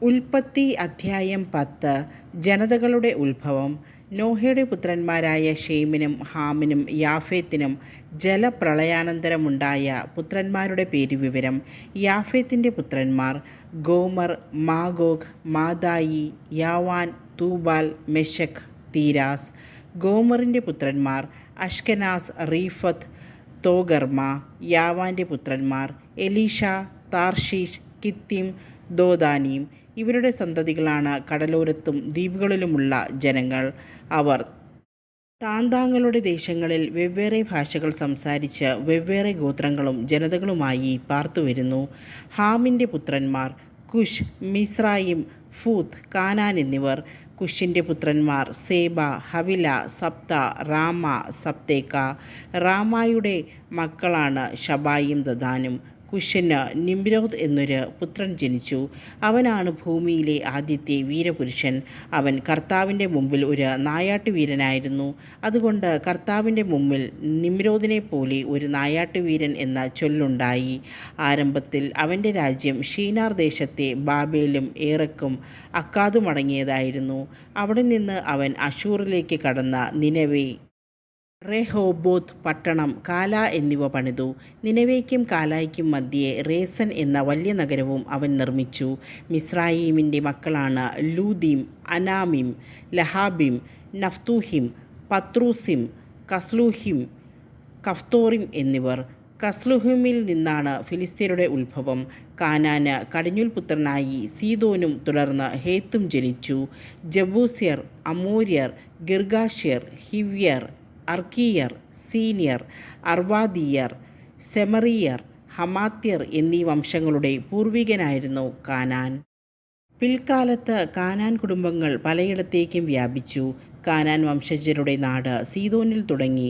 ഉൽപ്പത്തി അദ്ധ്യായം 10. ജനതകളുടെ ഉത്ഭവം. നോഹയുടെ പുത്രന്മാരായ ഷേമിനും ഹാമിനും യാഫേത്തിനും ജലപ്രളയാനന്തരമുണ്ടായ പുത്രന്മാരുടെ പേരുവിവരം. യാഫേത്തിൻ്റെ പുത്രന്മാർ ഗോമർ, മാഗോഗ്, മാദായി, യാവാൻ, തൂബാൽ, മെഷക്, തീരാസ്. ഗോമറിൻ്റെ പുത്രന്മാർ അഷ്കനാസ്, റീഫത്ത്, തോഗർമ. യാവാൻ്റെ പുത്രന്മാർ എലീഷ, താർഷീഷ്, കിത്തീം, ദോദാനീം. ഇവരുടെ സന്തതികളാണ് കടലോരത്തും ദ്വീപുകളിലുമുള്ള ജനങ്ങൾ. അവർ താന്താങ്ങളുടെ ദേശങ്ങളിൽ വെവ്വേറെ ഭാഷകൾ സംസാരിച്ച് വെവ്വേറെ ഗോത്രങ്ങളും ജനതകളുമായി പാർത്തുവരുന്നു. ഹാമിൻ്റെ പുത്രന്മാർ കുശ്, മിസ്രായിം, ഫൂത്ത്, കാനാൻ എന്നിവർ. കുശിൻ്റെ പുത്രന്മാർ സേബ, ഹവില, സപ്ത, റാമ, സപ്തേക്ക. റാമായുടെ മക്കളാണ് ഷബായും ദദാനും. കുശിന് നിമ്രോദ് എന്നൊരു പുത്രൻ ജനിച്ചു. അവനാണ് ഭൂമിയിലെ ആദ്യത്തെ വീരപുരുഷൻ. അവൻ കർത്താവിൻ്റെ മുമ്പിൽ ഒരു നായാട്ടുവീരനായിരുന്നു. അതുകൊണ്ട് കർത്താവിൻ്റെ മുമ്പിൽ നിമ്രോദിനെ പോലെ ഒരു നായാട്ടുവീരൻ എന്ന ചൊല്ലുണ്ടായി. ആരംഭത്തിൽ അവൻ്റെ രാജ്യം ഷീനാർ ദേശത്തെ ബാബേലും ഏറക്കും അക്കാദുമടങ്ങിയതായിരുന്നു. അവിടെ നിന്ന് അവൻ അശൂറിലേക്ക് കടന്ന നിനവെ, റെഹോബോത്ത് പട്ടണം, കാല എന്നിവ പണിതു. നിനവേയ്ക്കും കാലായ്ക്കും മധ്യേ റേസൻ എന്ന വലിയ നഗരവും അവൻ നിർമ്മിച്ചു. മിസ്രായീമിൻ്റെ മക്കളാണ് ലൂദീം, അനാമിം, ലഹാബിം, നഫ്തൂഹിം, പത്രൂസിം, കസ്ലൂഹിം, കഫ്തോറിം എന്നിവർ. കസ്ലുഹിമിൽ നിന്നാണ് ഫിലിസ്ത്യരുടെ ഉത്ഭവം. കാനാന് കടിഞ്ഞൂൽ പുത്രനായി സീദോനും തുടർന്ന് ഹേത്തും ജനിച്ചു. ജബൂസ്യർ, അമോര്യർ, ഗിർഗാഷ്യർ, ഹിവ്യർ, അർക്കീയർ, സീനിയർ, അർവാദീയർ, സെമറിയർ, ഹമാത്യർ എന്നീ വംശങ്ങളുടെ പൂർവികനായിരുന്നു കാനാൻ. പിൽക്കാലത്ത് കാനാൻ കുടുംബങ്ങൾ പലയിടത്തേക്കും വ്യാപിച്ചു. കാനാൻ വംശജരുടെ നാട് സീദോനിൽ തുടങ്ങി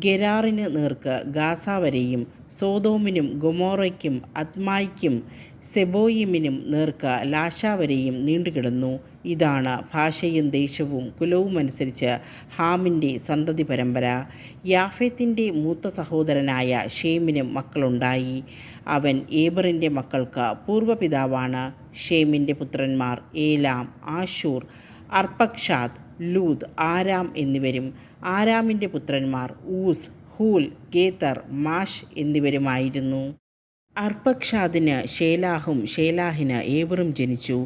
ഗെരാറിന് നേർക്ക് ഗാസ വരെയും സോദോമിനും ഗൊമോറയ്ക്കും അദ്മായ്ക്കും സെബോയിമിനും നേർക്ക് ലാശ വരെയും നീണ്ടുകിടന്നു. ഇതാണ് ഭാഷയും ദേശവും കുലവുമനുസരിച്ച് ഹാമിൻ്റെ സന്തതി പരമ്പര. യാഫേത്തിൻ്റെ മൂത്ത സഹോദരനായ ഷേമിനും മക്കളുണ്ടായി. അവൻ ഏബറിൻ്റെ മക്കൾക്ക് പൂർവ്വപിതാവാണ്. ഷേമിൻ്റെ പുത്രന്മാർ ഏലാം, ആഷൂർ, അർപ്പക്ഷാദ്, ലൂദ്, ആരാം എന്നിവരും. ആരാമിൻ്റെ പുത്രന്മാർ ഊസ്, ഹൂൽ, ഗേതർ, മാഷ് എന്നിവരുമായിരുന്നു. അർപ്പക്ഷാദിന് ഷേലാഹും ഷേലാഹിന് ഏബറും ജനിച്ചു.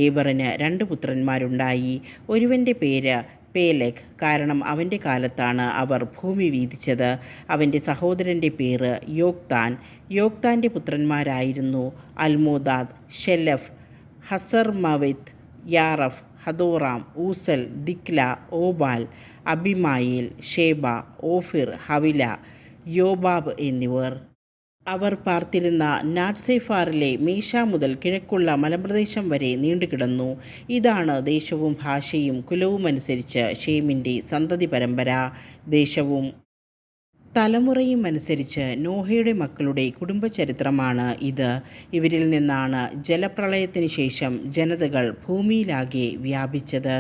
ഏബറിന് 2 പുത്രന്മാരുണ്ടായി. ഒരുവൻ്റെ പേര് പേലെഗ്, കാരണം അവൻ്റെ കാലത്താണ് അവർ ഭൂമി വീതിച്ചത്. അവൻ്റെ സഹോദരൻ്റെ പേര് യോക്താൻ. യോക്താൻ്റെ പുത്രന്മാരായിരുന്നു അൽമോദാദ്, ഷെലഫ്, ഹസർമവെത്ത്, യാറഫ്, ഹദോറാം, ഊസൽ, ദിക്ല, ഓബാൽ, അബിമായേൽ, ഷേബ, ഓഫിർ, ഹവില, യോബാബ് എന്നിവർ. അവർ പാർത്തിരുന്ന നാട്സെഫാറിലെ മീശ മുതൽ കിഴക്കുള്ള മലമ്പ്രദേശം വരെ നീണ്ടുകിടന്നു. ഇതാണ് ദേശവും ഭാഷയും കുലവുമനുസരിച്ച് ഷേമിൻ്റെ സന്തതി പരമ്പര. ദേശവും തലമുറയും അനുസരിച്ച് നോഹയുടെ മക്കളുടെ കുടുംബചരിത്രമാണ് ഇത്. ഇവരിൽ നിന്നാണ് ജലപ്രളയത്തിന് ശേഷം ജനതകൾ ഭൂമിയിലാകെ വ്യാപിച്ചത്.